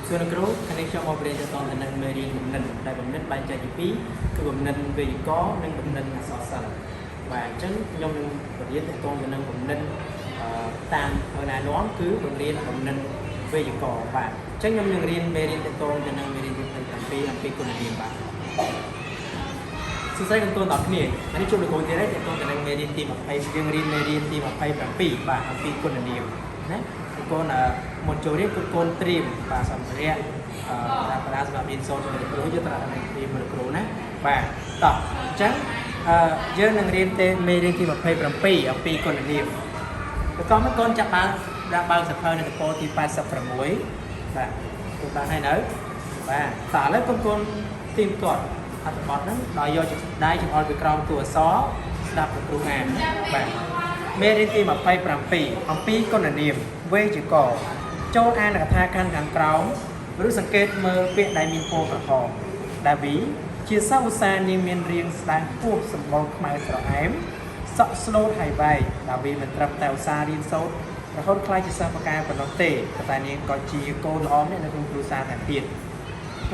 ส่วนครูคะแนนช่องออเปเรชั่นตอนนั้นเมื่อเรียนผมนั้นได้ผมนั้นใบใจจีพีคือผมนั้นเวทีก้อนั่งผมนั้นสอสันvà chắc nhom bậc liên tại con mình cũng nên tàn hồi nào nó cứ bậc liên cũng nên về những cỏ và chắc nhom những liên về liên tại con cho nên về liên làm pi con liên bạnซึ่งใช้กันตัวต่อขึ้นนี่อันนี้ช่วยดูคนที่ได้แต่ตัวแต่ในเมดินทีมไปยังเรียนเมดินทีมไปแบบปีบ่าทำปีคนเดียวนะคนmột chỗ đấy con stream và sản xuất ra pada sebab insol dari kru je terang di berkru nah vàต่อจังយើងនឹងរៀនទេមេរៀនទី27អំពីគុណនាមប្រកបមកកូនចាប់ដាក់បើកសភៅនៅកពទី86បាទទូបានហើយនៅបាទតើឥឡូវកូនទីមទាត់អត្ថបទហ្នឹងដោយយកដៃចង្អុលពីក្រោមតួអក្សរស្ដាប់លោកគ្រូអានបាទមេរៀនទី27អំពីគុណនាមវេយ្យាករណ៍ចូលអានកថាខណ្ឌខាងក្រោមឬសង្កេតមើលពាក្យដែលមានពណ៌ក្រហមដាវីជាសាឧស្សាហ៍នាងមានរាងស្ដើងពោះសម្បុរខ្មៅស្រអែមសក់ស្លូតហើយបែកដាវីមិនត្រឹមតែឧស្សាហ៍រៀនសូត្ររហូតខ្លាចជាសិស្សបកាប៉ុណ្ណោះទេតែនាងក៏ជាកូនល្អម្នាក់នៅក្នុងគ្រួសារតែទៀត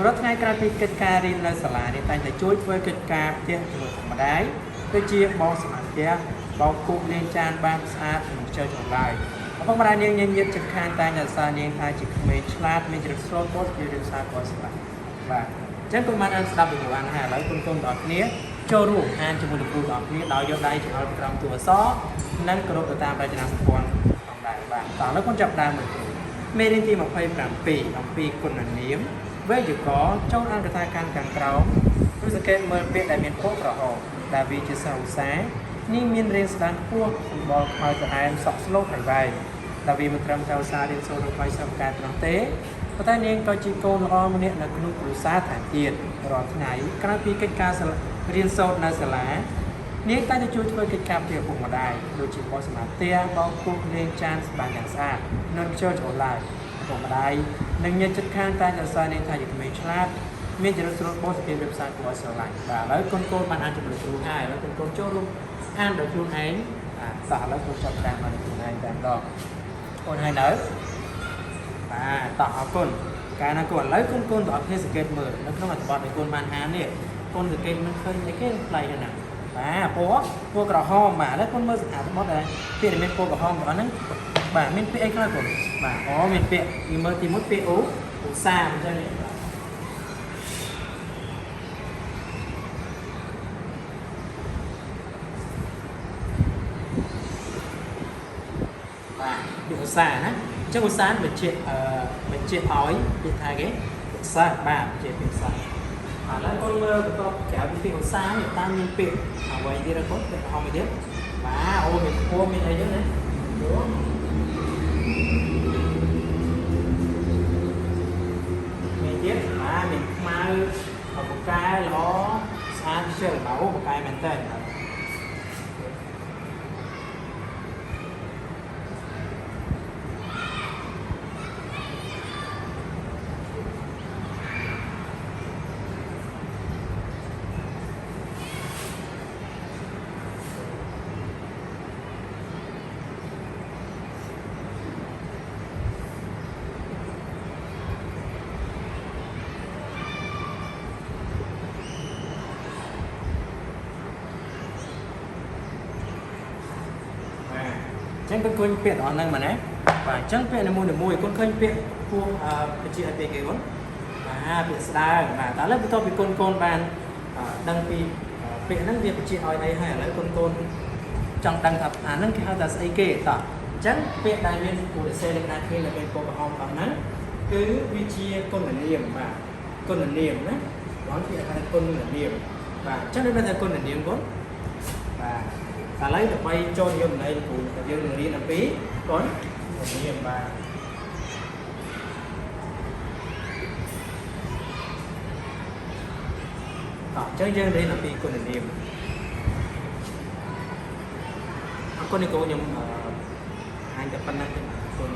រាល់ថ្ងៃក្រោយពីកិច្ចការរៀននៅសាលានេះតែងតែជួយធ្វើកិច្ចការផ្ទះជាមួយម្ដាយដូចជាបោសសម្អាតផ្ទះបោកគូលាងចានបានស្អាតមិនខ្ជិលច្រឡំឪពុកម្ដាយនាងញញឹតចិត្តខានតែងតែសារនាងថាជាក្មេងឆ្លាតមានចរិតស្លូតបត់ជារៀនសារក៏ស្អាតបាទចឹងកុំបានអានស្ដាប់ពីគ្រូអានហើយឥឡូវគុំៗបងប្អូនគ្នាចូលរួមអានជាមួយលោកគ្រូបងប្អូនគ្នាដោយយកដៃចង្អុលពីក្រោមតួអក្សរនិងគោរពទៅតាមរចនាសម្ព័ន្ធផងដែរបាទតោះឥឡូវគុំចាប់ដើមមើលគ្រូមេរៀនទី27អំពីគុណនាមវេយ្យាករណ៍ចូលអានកថាខណ្ឌខាងក្រោមឬសង្កេតមើលពាក្យដែលមានពណ៌ក្រហមដែលវាជាសាឧស្សាហ៍នេះមានរាងស្ដើងខ្ពស់សម្បុរខ្មៅស្រអែមសក់ស្លូតហើយបែកដែលវាមិនត្រឹមតែឧស្សាហ៍រៀនសូត្ររបស់សិស្សការប៉ុណ្ណោះទេប៉ុន្តែនាងក៏ជាកូនល្អម្នាក់នៅក្នុងគ្រួសារថែមទៀតរាល់ថ្ងៃក្រោយពីកិច្ចការរៀនសូត្រនៅសាលានាងតែងតែជួយធ្វើកិច្ចការពីឪពុកម្ដាយដូចជាបោសសម្អាតផ្ទះបោកគក់លាងចានស្បានយ៉ាងស្អាតនិងខ្ជិលច្រឡំឪពុកម្ដាយនិងញាតិជិតខាងតែងតែសរសើរនាងថាជាក្មេងឆ្លាតមានចរិតស្រួលបោសពីវិសាគួរឲ្យស្រឡាញ់បាទឥឡូវកូនបានអានជាមួយគ្រូហើយឥឡូវកូនចូលរួមអានដោយខ្លួនឯងតោះឥឡូវគ្រូចាប់តាមមកខ្លួនឯងតែម្ដងអូនហើយនៅបាទតោះអរគុណកាលណាកូនឥឡូវកូនបងប្អូនសង្កេតមើលនៅក្នុងអត្ថបទដែលកូនបានអាននេះកូនសង្កេតមិនឃើញអីគេផ្លែហ្នឹងបាទពណ៌ក្រហមបាទឥឡូវកូនមើលអត្ថបទដែលពាក្យដែលមានពណ៌ក្រហមរបស់ហ្នឹងបាទមានពាក្យអីខ្លះកូនបាទមានពាក្យមើលទី1ពាក្យឧស្សាហ៍អញ្ចឹងឧស្សាហ៍ណាចឹងឧស្សាហ៍បញ្ជាឲ្យពីថាគេឧស្សាហ៍បាទជាភាសាឥឡូវកូនមើលបន្តក្រៅពីឧស្សាហ៍នេះតាមមានពាក្យអ្វីទៀតកូនពាក្យហមទៀតបាទអូមានខ្ពស់មានអីចឹងណាមានទៀតបាទមានខ្មៅបកែល្អស្អាតខ្ជិលបាទអូបកែមែនតើចឹងគុណពាក្យរបស់ហ្នឹងមកណាបាទអញ្ចឹងពាក្យមួយគុណឃើញពាក្យពូបញ្ជាឲ្យពាក្យគេគុណបាទពាក្យស្ដើងបាទតែឥឡូវបន្ទាប់ពីគុណបានដឹងពីពាក្យហ្នឹងវាបញ្ជាឲ្យអីហើយឥឡូវគុណចង់ដឹងថាអាហ្នឹងគេហៅថាស្អីគេតោះអញ្ចឹងពាក្យដែលមានពូរសេលេខណាឃើញដែលមានពណ៌ក្រហមរបស់ហ្នឹងគឺវាជាគុណនាមបាទគុណនាមណាបងពាក្យថាគុណនាមបាទអញ្ចឹងដូចថាគុណនាមគុណបាទឥឡូវដើម្បីចូលយកន័យគ្រូយើងនឹងរៀនអំពីគុណនាមបាទអញ្ចឹងយើងរៀនអំពីគុណនាមអរគុណគ្រូខ្ញុំអានតែប៉ុណ្ណឹងទេគុណ